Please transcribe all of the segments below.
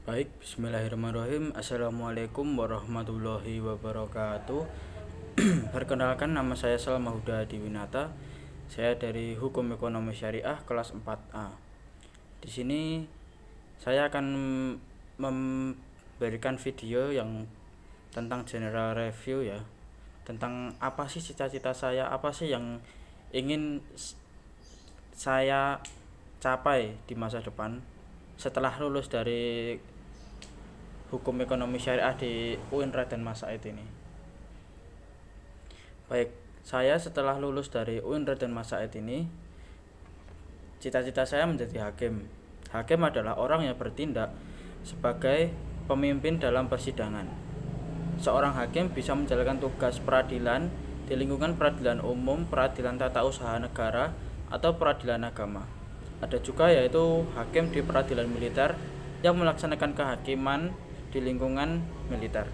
Baik, bismillahirrahmanirrahim. Assalamualaikum warahmatullahi wabarakatuh. Perkenalkan, nama saya Salma Huda Adiwinata. Saya dari Hukum Ekonomi Syariah kelas 4A. Di sini saya akan memberikan video yang tentang general review ya. Tentang apa sih cita-cita saya, apa sih yang ingin saya capai di masa depan setelah lulus dari Hukum Ekonomi Syariah di UIN Raden Mas Said ini. Baik, saya setelah lulus dari UIN Raden Mas Said ini, cita-cita saya menjadi hakim. Hakim adalah orang yang bertindak sebagai pemimpin dalam persidangan. Seorang hakim bisa menjalankan tugas peradilan di lingkungan peradilan umum, peradilan tata usaha negara, atau peradilan agama. Ada juga yaitu hakim di peradilan militer yang melaksanakan kehakiman di lingkungan militer.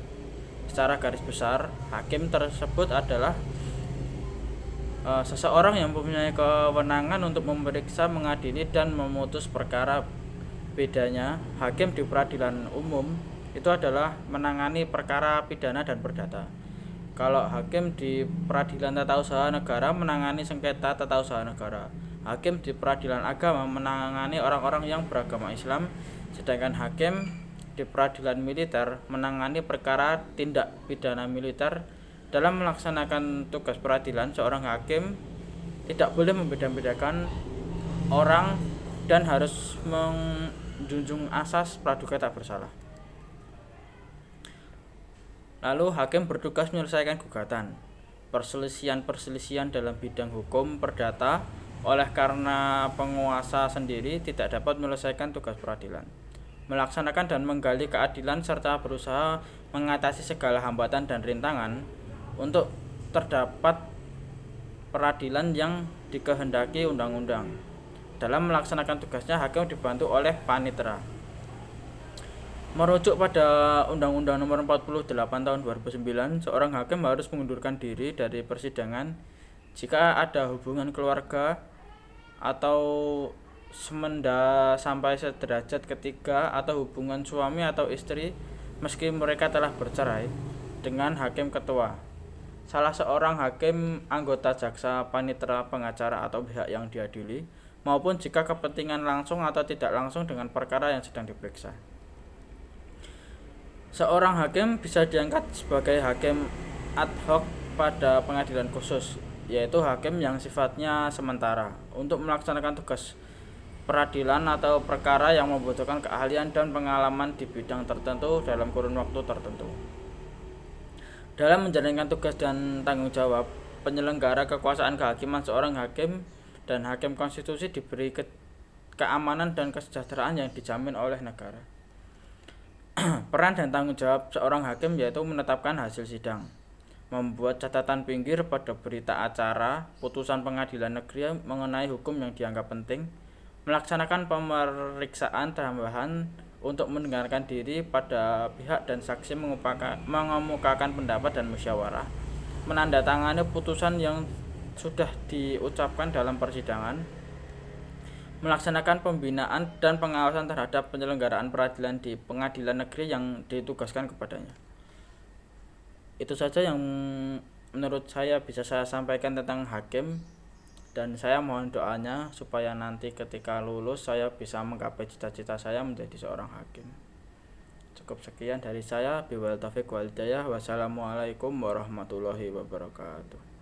Secara garis besar, hakim tersebut adalah seseorang yang mempunyai kewenangan untuk memeriksa, mengadili, dan memutus perkara. Bedanya, hakim di peradilan umum itu adalah menangani perkara pidana dan perdata. Kalau hakim di peradilan tata usaha negara menangani sengketa tata usaha negara. Hakim di peradilan agama menangani orang-orang yang beragama Islam, sedangkan hakim di peradilan militer menangani perkara tindak pidana militer. Dalam melaksanakan tugas peradilan, seorang hakim tidak boleh membeda-bedakan orang dan harus menjunjung asas praduga tak bersalah. Lalu hakim bertugas menyelesaikan gugatan, perselisihan-perselisihan dalam bidang hukum perdata oleh karena penguasa sendiri tidak dapat menyelesaikan tugas peradilan, melaksanakan dan menggali keadilan serta berusaha mengatasi segala hambatan dan rintangan untuk terdapat peradilan yang dikehendaki undang-undang. Dalam melaksanakan tugasnya, hakim dibantu oleh panitera. Merujuk pada Undang-Undang Nomor 48 Tahun 2009, seorang hakim harus mengundurkan diri dari persidangan jika ada hubungan keluarga atau semenda sampai sederajat ketiga atau hubungan suami atau istri meski mereka telah bercerai dengan hakim ketua, salah seorang hakim, anggota jaksa, panitera, pengacara atau pihak yang diadili, maupun jika kepentingan langsung atau tidak langsung dengan perkara yang sedang diperiksa. Seorang hakim bisa diangkat sebagai hakim ad hoc pada pengadilan khusus, yaitu hakim yang sifatnya sementara untuk melaksanakan tugas peradilan atau perkara yang membutuhkan keahlian dan pengalaman di bidang tertentu dalam kurun waktu tertentu. Dalam menjalankan tugas dan tanggung jawab penyelenggara kekuasaan kehakiman, seorang hakim dan hakim konstitusi diberi keamanan dan kesejahteraan yang dijamin oleh negara. Peran dan tanggung jawab seorang hakim yaitu menetapkan hasil sidang, membuat catatan pinggir pada berita acara, putusan pengadilan negeri mengenai hukum yang dianggap penting, melaksanakan pemeriksaan tambahan untuk mendengarkan diri pada pihak dan saksi, mengemukakan pendapat dan musyawarah, menandatangani putusan yang sudah diucapkan dalam persidangan, melaksanakan pembinaan dan pengawasan terhadap penyelenggaraan peradilan di pengadilan negeri yang ditugaskan kepadanya. Itu saja yang menurut saya bisa saya sampaikan tentang hakim, dan saya mohon doanya supaya nanti ketika lulus saya bisa menggapai cita-cita saya menjadi seorang hakim. Cukup sekian dari saya. Biwal taufiq wal hidayah. Wassalamualaikum warahmatullahi wabarakatuh.